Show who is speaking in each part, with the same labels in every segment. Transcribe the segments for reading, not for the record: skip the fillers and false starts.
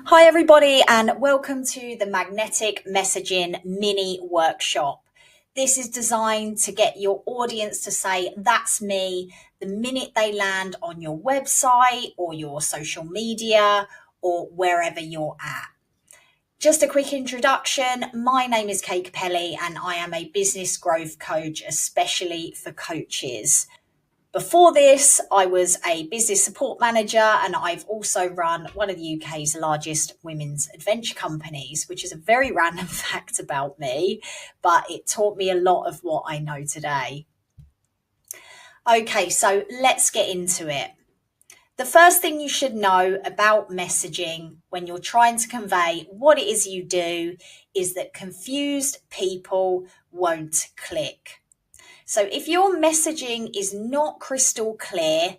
Speaker 1: Hi, everybody, and welcome to the Magnetic Messaging Mini Workshop. This is designed to get your audience to say, "That's me," the minute they land on your website or your social media or wherever you're at. Just a quick introduction. My name is Capelli, and I am a business growth coach, especially for coaches. Before this, I was a business support manager, and I've also run one of the UK's largest women's adventure companies, which is a very random fact about me, but it taught me a lot of what I know today. Okay, so let's get into it. The first thing you should know about messaging when you're trying to convey what it is you do is that confused people won't click. So if your messaging is not crystal clear,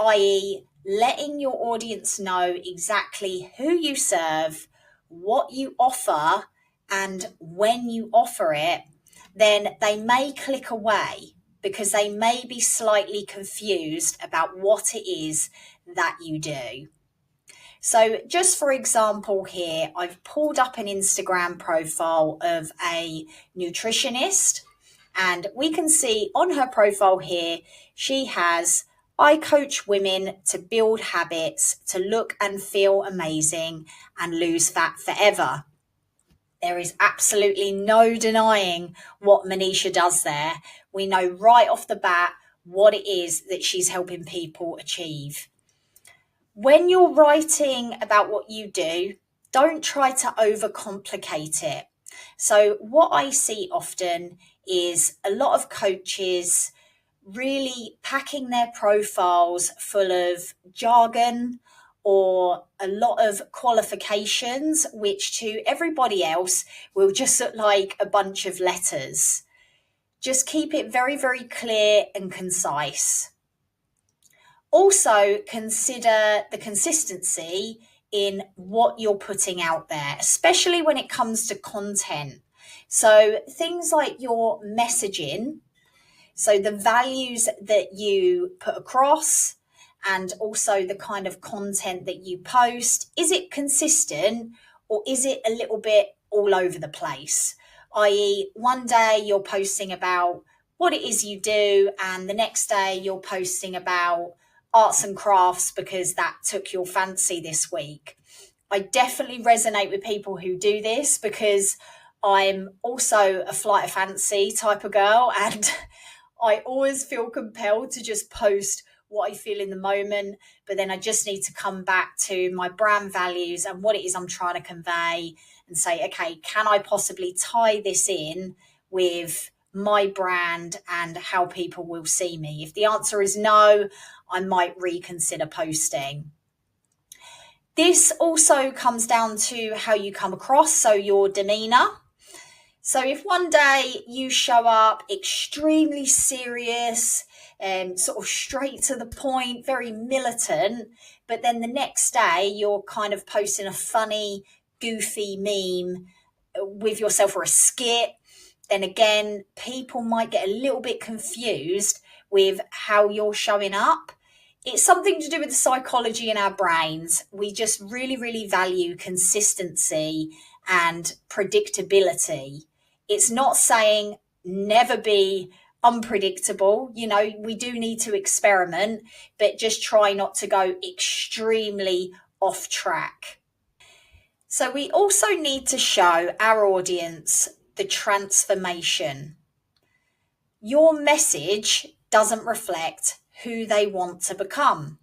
Speaker 1: i.e., letting your audience know exactly who you serve, what you offer, and when you offer it, then they may click away because they may be slightly confused about what it is that you do. So just for example here, I've pulled up an Instagram profile of a nutritionist, and we can see on her profile here, she has, "I coach women to build habits, to look and feel amazing and lose fat forever." There is absolutely no denying what Manisha does there. We know right off the bat what it is that she's helping people achieve. When you're writing about what you do, don't try to overcomplicate it. So, what I see often is a lot of coaches really packing their profiles full of jargon or a lot of qualifications, which to everybody else will just look like a bunch of letters. Just keep it very, very clear and concise. Also, consider the consistency in what you're putting out there, especially when it comes to content. So, things like your messaging, so the values that you put across, and also the kind of content that you post, is it consistent or is it a little bit all over the place? I.e., one day you're posting about what it is you do, and the next day you're posting about arts and crafts because that took your fancy this week. I definitely resonate with people who do this because I'm also a flight of fancy type of girl, and I always feel compelled to just post what I feel in the moment, but then I just need to come back to my brand values and what it is I'm trying to convey and say, okay, can I possibly tie this in with my brand and how people will see me? If the answer is no, I might reconsider posting. This also comes down to how you come across, so your demeanor. So if one day you show up extremely serious and sort of straight to the point, very militant, but then the next day you're kind of posting a funny, goofy meme with yourself or a skit, then again, people might get a little bit confused with how you're showing up. It's something to do with the psychology in our brains. We just really, really value consistency and predictability. It's not saying never be unpredictable. You know, we do need to experiment, but just try not to go extremely off track. So we also need to show our audience the transformation. Your message doesn't reflect who they want to become.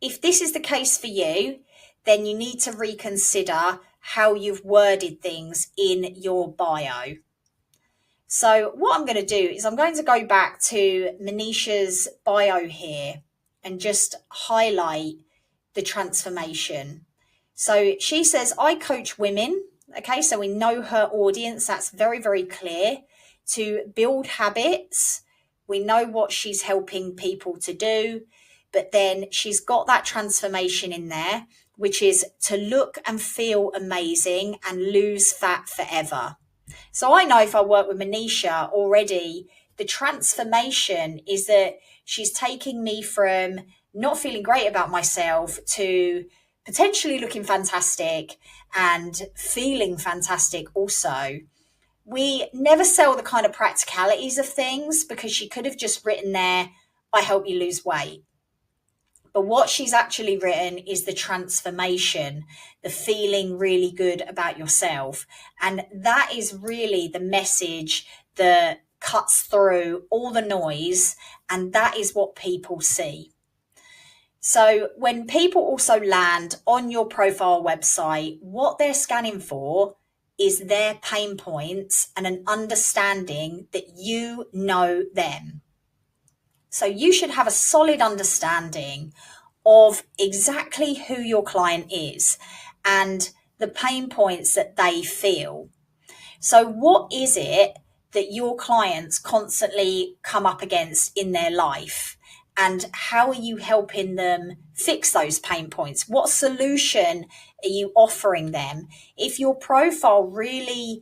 Speaker 1: If this is the case for you, then you need to reconsider how you've worded things in your bio. So what I'm going to do is I'm going to go back to Manisha's bio here and just highlight the transformation. So she says, "I coach women." Okay, so we know her audience. That's very, very clear. To build habits. We know what she's helping people to do. But then she's got that transformation in there, which is to look and feel amazing and lose fat forever. So I know if I work with Manisha already, the transformation is that she's taking me from not feeling great about myself to potentially looking fantastic and feeling fantastic also. We never sell the kind of practicalities of things, because she could have just written there, I help you lose weight. But what she's actually written is the transformation, the feeling really good about yourself. And that is really the message that cuts through all the noise. And that is what people see. So when people also land on your profile website, what they're scanning for is their pain points and an understanding that you know them. So you should have a solid understanding of exactly who your client is and the pain points that they feel. So what is it that your clients constantly come up against in their life? And how are you helping them fix those pain points? What solution are you offering them? If your profile really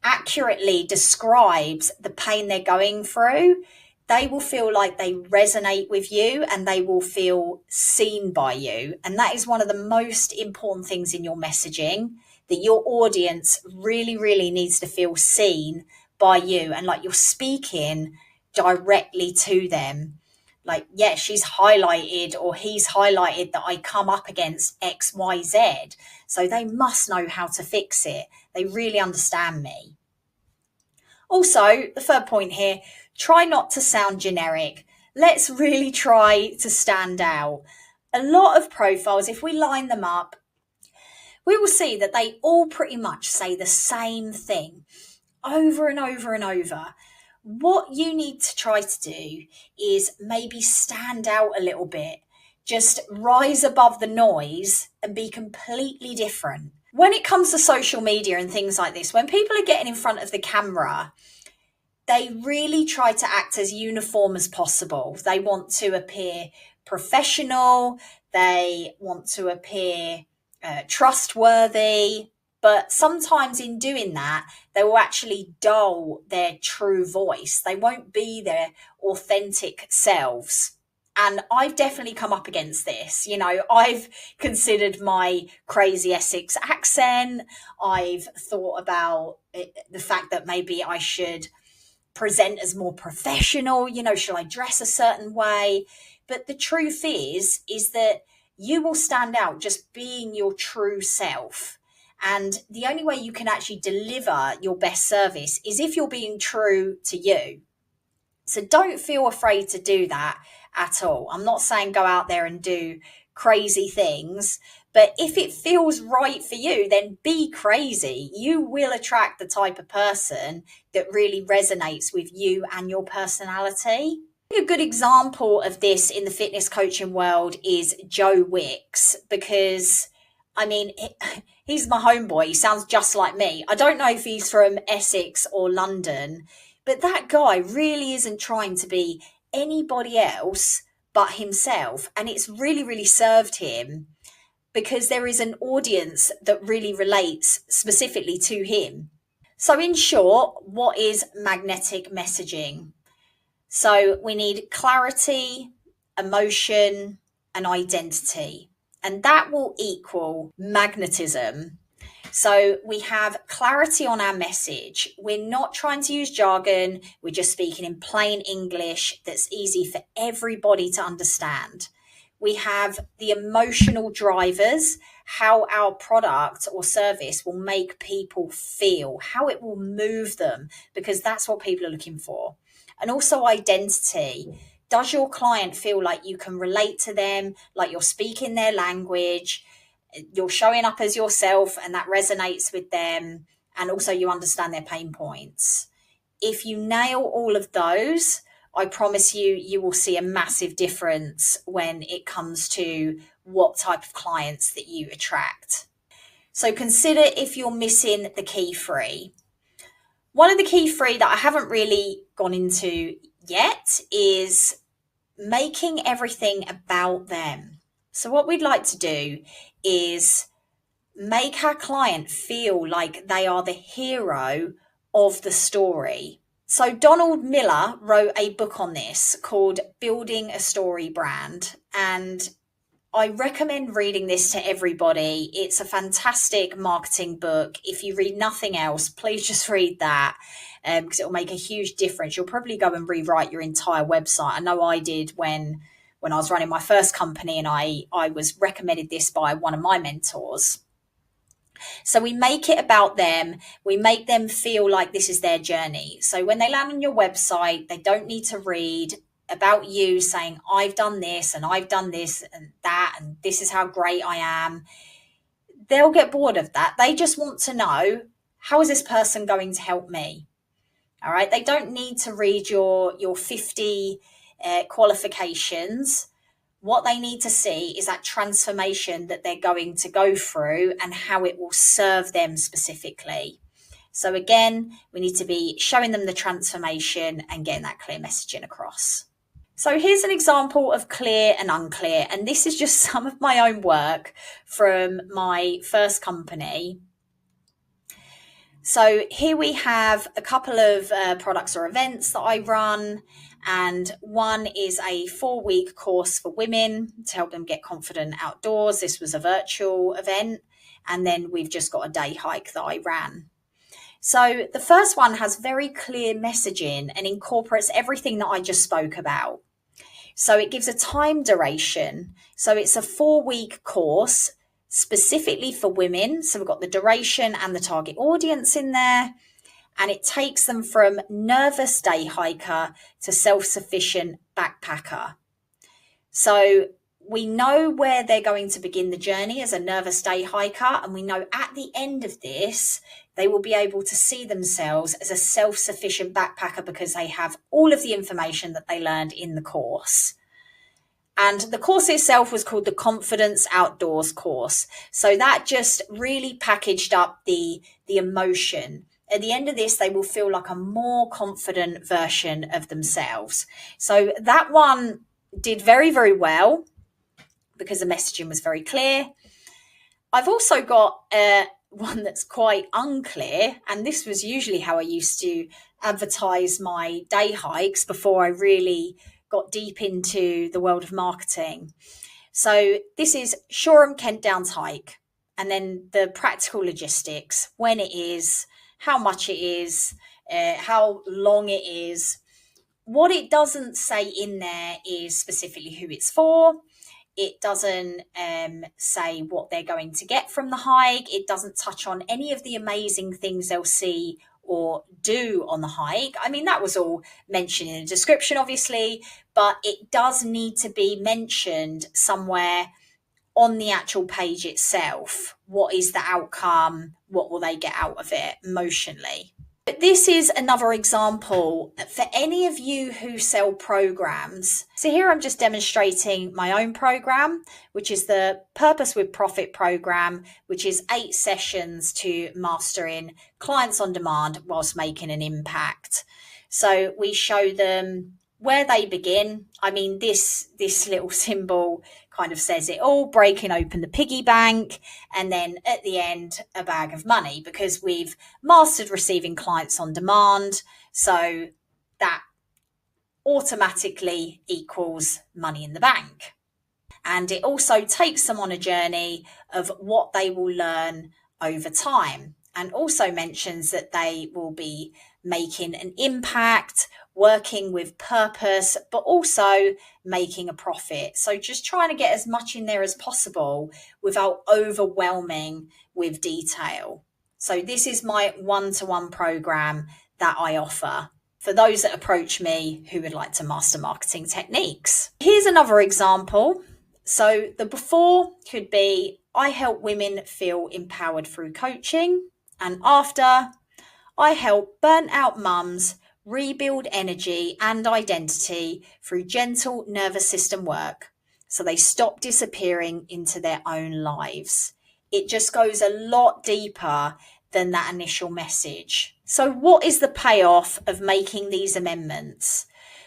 Speaker 1: accurately describes the pain they're going through, they will feel like they resonate with you and they will feel seen by you. And that is one of the most important things in your messaging, that your audience really, really needs to feel seen by you and like you're speaking directly to them. Like, yeah, she's highlighted or he's highlighted that I come up against XYZ. So they must know how to fix it. They really understand me. Also, the third point here, try not to sound generic. Let's really try to stand out. A lot of profiles, if we line them up, we will see that they all pretty much say the same thing over and over and over. What you need to try to do is maybe stand out a little bit, just rise above the noise and be completely different. When it comes to social media and things like this, when people are getting in front of the camera, they really try to act as uniform as possible. They want to appear professional, they want to appear trustworthy, but sometimes in doing that, they will actually dull their true voice. They won't be their authentic selves. And I've definitely come up against this. You know, I've considered my crazy Essex accent. I've thought about the fact that maybe I should present as more professional. You know, should I dress a certain way? But the truth is that you will stand out just being your true self. And the only way you can actually deliver your best service is if you're being true to you. So don't feel afraid to do that at all. I'm not saying go out there and do crazy things, but if it feels right for you, then be crazy. You will attract the type of person that really resonates with you and your personality. A good example of this in the fitness coaching world is Joe Wicks, because I mean, he's my homeboy. He sounds just like me. I don't know if he's from Essex or London, but that guy really isn't trying to be anybody else but himself. And it's really, really served him because there is an audience that really relates specifically to him. So, in short, what is magnetic messaging? So, we need clarity, emotion, and identity, and that will equal magnetism. So we have clarity on our message. We're not trying to use jargon. We're just speaking in plain English that's easy for everybody to understand. We have the emotional drivers, how our product or service will make people feel, how it will move them, because that's what people are looking for. And also identity. Does your client feel like you can relate to them, like you're speaking their language? You're showing up as yourself and that resonates with them, and also you understand their pain points. If you nail all of those, I promise you will see a massive difference when it comes to what type of clients that you attract. So consider if you're missing the key three. One of the key three that I haven't really gone into yet is making everything about them. So what we'd like to do is make our client feel like they are the hero of the story. So Donald Miller wrote a book on this called Building a Story Brand. And I recommend reading this to everybody. It's a fantastic marketing book. If you read nothing else, please just read that, because it will make a huge difference. You'll probably go and rewrite your entire website. I know I did when I was running my first company, and I was recommended this by one of my mentors. So we make it about them. We make them feel like this is their journey. So when they land on your website, they don't need to read about you saying, I've done this and I've done this and that, and this is how great I am. They'll get bored of that. They just want to know, how is this person going to help me? All right. They don't need to read your 50 qualifications. What they need to see is that transformation that they're going to go through and how it will serve them specifically. So again, we need to be showing them the transformation and getting that clear messaging across. So here's an example of clear and unclear. And this is just some of my own work from my first company. So here we have a couple of products or events that I run, and one is a 4-week course for women to help them get confident outdoors. This was a virtual event, and then we've just got a day hike that I ran. So the first one has very clear messaging and incorporates everything that I just spoke about. So it gives a time duration. So it's a 4-week course specifically for women. So we've got the duration and the target audience in there. And it takes them from nervous day hiker to self-sufficient backpacker. So we know where they're going to begin the journey as a nervous day hiker. And we know at the end of this, they will be able to see themselves as a self-sufficient backpacker because they have all of the information that they learned in the course. And the course itself was called the Confidence Outdoors course. So that just really packaged up the emotion. At the end of this, they will feel like a more confident version of themselves. So that one did very, very well because the messaging was very clear. I've also got one that's quite unclear, and this was usually how I used to advertise my day hikes before I really got deep into the world of marketing. So this is Shoreham Kent Downs hike, and then the practical logistics, when it is, how much it is, how long it is. What it doesn't say in there is specifically who it's for. It doesn't say what they're going to get from the hike. It doesn't touch on any of the amazing things they'll see or do on the hike. I mean, that was all mentioned in the description, obviously, but it does need to be mentioned somewhere on the actual page itself. What is the outcome? What will they get out of it emotionally? But this is another example for any of you who sell programs. So here I'm just demonstrating my own program, which is the Purpose with Profit program, which is 8 sessions to mastering clients on demand whilst making an impact. So we show them where they begin. I mean, this little symbol kind of says it all, breaking open the piggy bank, and then at the end, a bag of money, because we've mastered receiving clients on demand. So that automatically equals money in the bank. And it also takes them on a journey of what they will learn over time, and also mentions that they will be making an impact, working with purpose, but also making a profit. So just trying to get as much in there as possible without overwhelming with detail. So this is my one-to-one program that I offer for those that approach me who would like to master marketing techniques. Here's another example. So the before could be, I help women feel empowered through coaching. And after, I help burnt out mums rebuild energy and identity through gentle nervous system work so they stop disappearing into their own lives. It just goes a lot deeper than that initial message. So what is the payoff of making these amendments?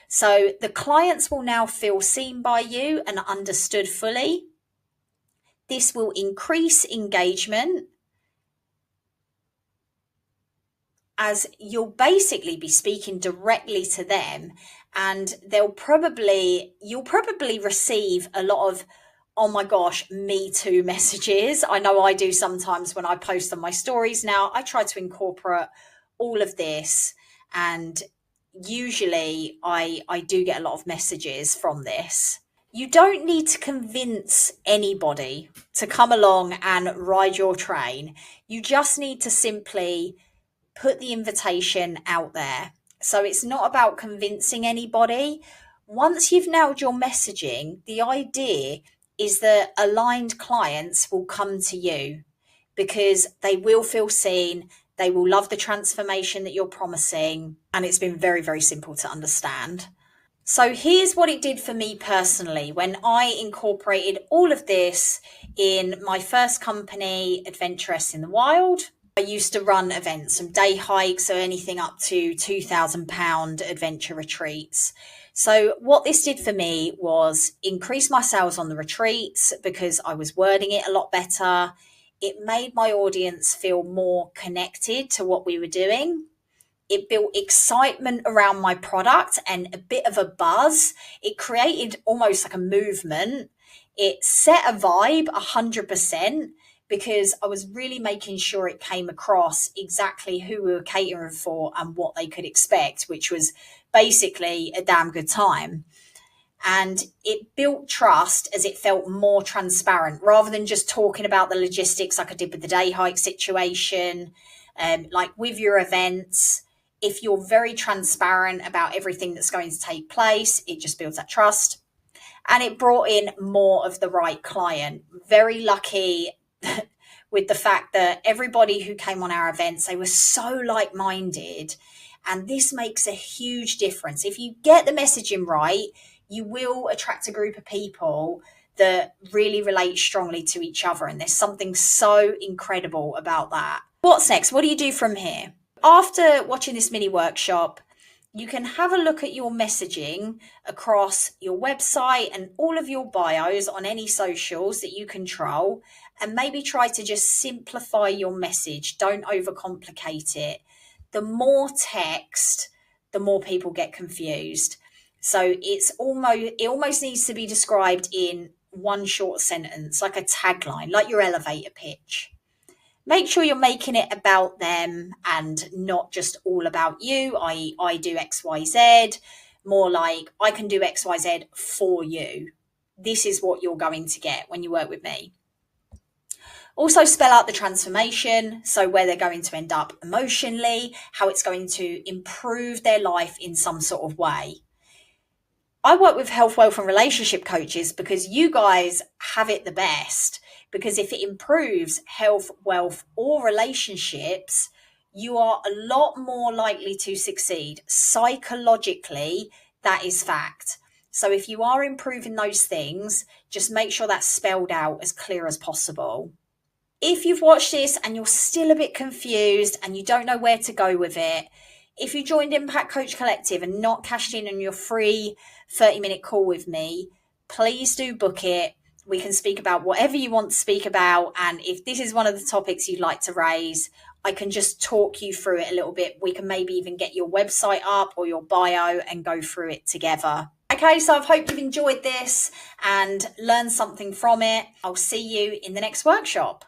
Speaker 1: So the clients will now feel seen by you and understood fully. This will increase engagement, as you'll basically be speaking directly to them, and you'll probably receive a lot of oh my gosh, me too messages. I know I do sometimes when I post on my stories now. I try to incorporate all of this, and usually I do get a lot of messages from this. You don't need to convince anybody to come along and ride your train. You just need to simply put the invitation out there. So it's not about convincing anybody. Once you've nailed your messaging, the idea is that aligned clients will come to you because they will feel seen, they will love the transformation that you're promising, and it's been very, very simple to understand. So here's what it did for me personally when I incorporated all of this in my first company, Adventurous in the Wild. I used to run events from day hikes or anything up to £2,000 adventure retreats. So what this did for me was increase my sales on the retreats because I was wording it a lot better. It made my audience feel more connected to what we were doing. It built excitement around my product and a bit of a buzz. It created almost like a movement. It set a vibe 100% because I was really making sure it came across exactly who we were catering for and what they could expect, which was basically a damn good time. And it built trust as it felt more transparent rather than just talking about the logistics like I did with the day hike situation. Like with your events, if you're very transparent about everything that's going to take place, it just builds that trust. And it brought in more of the right client. Very lucky with the fact that everybody who came on our events, they were so like-minded. And this makes a huge difference. If you get the messaging right, you will attract a group of people that really relate strongly to each other. And there's something so incredible about that. What's next? What do you do from here? After watching this mini workshop, you can have a look at your messaging across your website and all of your bios on any socials that you control, and maybe try to just simplify your message. Don't overcomplicate it. The more text, the more people get confused. So it almost needs to be described in one short sentence, like a tagline, like your elevator pitch. Make sure you're making it about them and not just all about you, i.e. I do XYZ, more like I can do XYZ for you. This is what you're going to get when you work with me. Also spell out the transformation, so where they're going to end up emotionally, how it's going to improve their life in some sort of way. I work with health, wealth, and relationship coaches because you guys have it the best. Because if it improves health, wealth, or relationships, you are a lot more likely to succeed. Psychologically, that is fact. So if you are improving those things, just make sure that's spelled out as clear as possible. If you've watched this and you're still a bit confused and you don't know where to go with it, if you joined Impact Coach Collective and not cashed in on your free 30-minute call with me, please do book it. We can speak about whatever you want to speak about. And if this is one of the topics you'd like to raise, I can just talk you through it a little bit. We can maybe even get your website up or your bio and go through it together. Okay, so I hope you've enjoyed this and learned something from it. I'll see you in the next workshop.